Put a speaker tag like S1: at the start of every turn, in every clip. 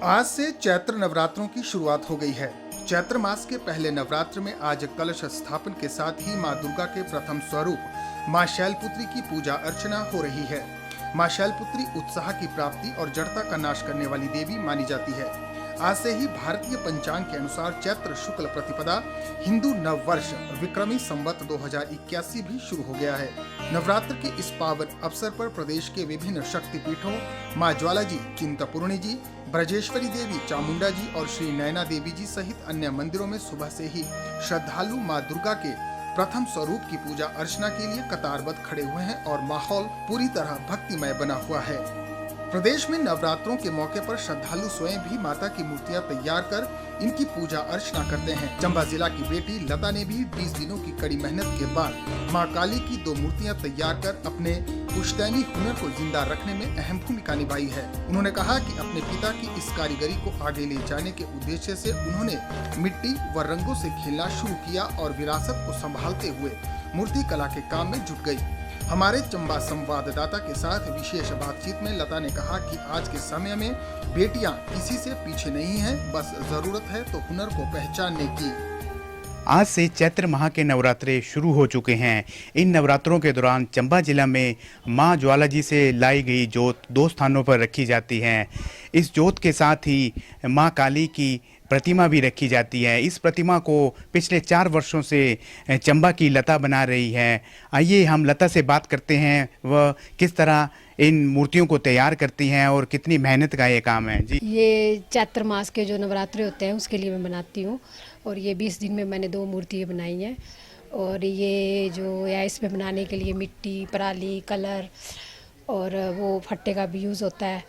S1: आज से चैत्र नवरात्रों की शुरुआत हो गई है। चैत्र मास के पहले नवरात्र में आज कलश स्थापन के साथ ही मां दुर्गा के प्रथम स्वरूप मां शैलपुत्री की पूजा अर्चना हो रही है। मां शैलपुत्री उत्साह की प्राप्ति और जड़ता का नाश करने वाली देवी मानी जाती है। आज से ही भारतीय पंचांग के अनुसार चैत्र शुक्ल प्रतिपदा हिंदू नव वर्ष विक्रमी संवत 2081 भी शुरू हो गया है। नवरात्र के इस पावन अवसर पर प्रदेश के विभिन्न शक्तिपीठों मां ज्वाला जी, चिंतपूर्णी जी, ब्रजेश्वरी देवी, चामुंडा जी और श्री नयना देवी जी सहित अन्य मंदिरों में सुबह से ही श्रद्धालु मां दुर्गा के प्रथम स्वरूप की पूजा अर्चना के लिए कतारबद्ध खड़े हुए हैं और माहौल पूरी तरह भक्तिमय बना हुआ है। प्रदेश में नवरात्रों के मौके पर श्रद्धालु स्वयं भी माता की मूर्तियां तैयार कर इनकी पूजा अर्चना करते हैं। चंबा जिला की बेटी लता ने भी 20 दिनों की कड़ी मेहनत के बाद मां काली की 2 मूर्तियां तैयार कर अपने पुश्तैनी हुनर को जिंदा रखने में अहम भूमिका निभाई है। उन्होंने कहा कि अपने पिता की इस कारीगरी को आगे ले जाने के उद्देश्य से उन्होंने मिट्टी व रंगों से खेलना शुरू किया और विरासत को संभालते हुए मूर्ति कला के काम में जुट गई। हमारे चंबा संवाददाता के साथ विशेष बातचीत में लता ने कहा कि आज के समय में बेटियां किसी से पीछे नहीं हैं, बस जरूरत है तो हुनर को पहचानने की।
S2: आज से चैत्र माह के नवरात्रे शुरू हो चुके हैं। इन नवरात्रों के दौरान चंबा जिला में मां ज्वाला जी से लाई गई जोत 2 स्थानों पर रखी जाती है। इस जोत के साथ ही मां काली की प्रतिमा भी रखी जाती है। इस प्रतिमा को पिछले 4 वर्षों से चंबा की लता बना रही है। आइए हम लता से बात करते हैं, वह किस तरह इन मूर्तियों को तैयार करती हैं और कितनी मेहनत का ये काम है। जी,
S3: ये चैत्र मास के जो नवरात्रे होते हैं उसके लिए मैं बनाती हूँ और ये 20 दिन में मैंने 2 मूर्तियाँ बनाई हैं। और ये जो है इसमें बनाने के लिए मिट्टी, पराली, कलर और वो फट्टे का भी यूज़ होता है।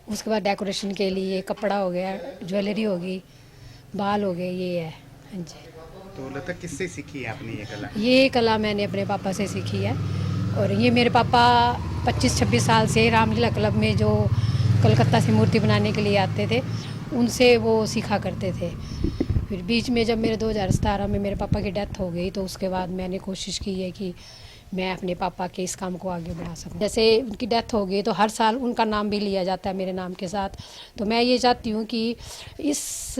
S3: उसके बाद डेकोरेशन के लिए कपड़ा हो गया, ज्वेलरी होगी, बाल हो गए, ये है। हाँ जी।
S2: तो लता किससे सीखी है आपने ये कला?
S3: ये कला मैंने अपने पापा से सीखी है और ये मेरे पापा 25-26 साल से रामलीला क्लब में जो कलकत्ता से मूर्ति बनाने के लिए आते थे उनसे वो सीखा करते थे। फिर बीच में जब मेरे 2017 में मेरे पापा की डेथ हो गई तो उसके बाद मैंने कोशिश की है कि मैं अपने पापा के इस काम को आगे बढ़ा सकूं। जैसे उनकी डेथ हो गई तो हर साल उनका नाम भी लिया जाता है मेरे नाम के साथ। तो मैं ये चाहती हूँ कि इस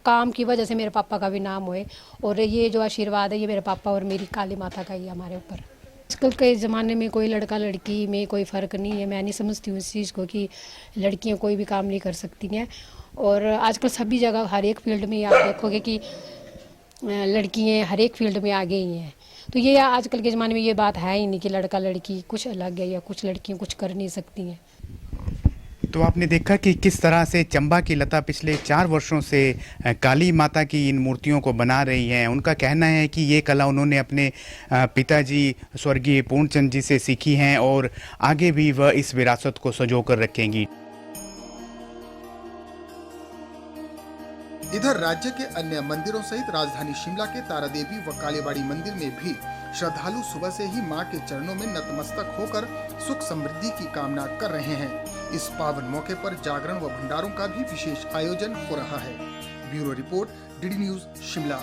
S3: काम की वजह से मेरे पापा का भी नाम होए और ये जो आशीर्वाद है ये मेरे पापा और मेरी काली माता का ही हमारे ऊपर। आजकल के ज़माने में कोई लड़का लड़की में कोई फ़र्क नहीं है। मैं नहीं समझती हूँ इस चीज़ को कि लड़कियाँ कोई भी काम नहीं कर सकती हैं। और आजकल सभी जगह हर एक फील्ड में आप देखोगे कि लड़कियाँ हर एक फील्ड में आगे ही हैं। तो ये आजकल के ज़माने में ये बात है ही नहीं कि लड़का लड़की कुछ अलग है या कुछ लड़कियाँ कुछ कर नहीं सकती हैं।
S2: तो आपने देखा कि किस तरह से चंबा की लता पिछले 4 वर्षों से काली माता की इन मूर्तियों को बना रही हैं। उनका कहना है कि ये कला उन्होंने अपने पिताजी स्वर्गीय पूर्णचंद जी से सीखी हैं और आगे भी वह इस विरासत को संजो कर रखेंगी।
S1: इधर राज्य के अन्य मंदिरों सहित राजधानी शिमला के तारादेवी व कालीबाड़ी मंदिर में भी श्रद्धालु सुबह से ही मां के चरणों में नतमस्तक होकर सुख समृद्धि की कामना कर रहे हैं। इस पावन मौके पर जागरण व भंडारों का भी विशेष आयोजन हो रहा है। Bureau report, DD news, Shimla.